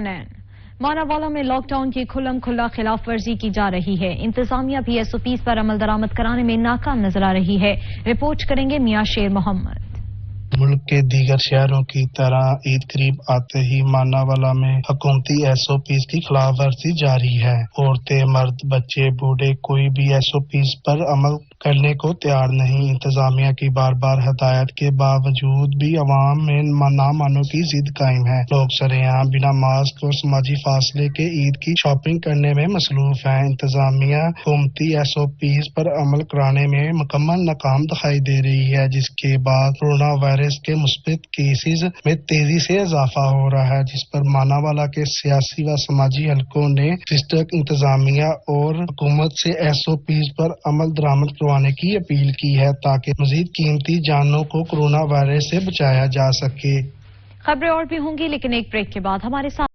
CNN। Manawala में lockdown की खुल्लम खुल्ला खिलाफ वर्जी की जा रही है। इंतजामिया भी SOPs पर अमल दरामद कराने में नाकाम नजर आ रही है। रिपोर्ट करेंगे मियां शेर मोहम्मद। मुल्क के दीगर शहरों की तरह ईद करीब आते ही मानावाला में हुकूमती SOPs की खिलाफ वर्जी जारी है। औरतें, मर्द, बच्चे, बूढ़े कोई भी SOPs पर अमल करने को तैयार नहीं। इंतजामिया की बार बार हिदायत के बावजूद भी अवाम में ना मानो की जिद कायम है। लोग सरेआम बिना मास्क और समाजी फासले के ईद की शॉपिंग करने में मसरूफ है। इंतजामिया हुकूमती SOPs पर अमल कराने में मुकम्मल नाकाम दिखाई दे रही है, जिसके बाद कोरोना वायरस के मुस्बत केसेस में तेजी से इजाफा हो रहा है, जिस पर मानावाला के सियासी व समाजी हलकों ने डिस्ट्रिक्ट इंतजामिया और हुकूमत से SOPs पर अमल दरामद करवाने की अपील की है, ताकि मजीद कीमती जानों को कोरोना वायरस से बचाया जा सके। खबरें और भी होंगी, लेकिन एक ब्रेक के बाद हमारे साथ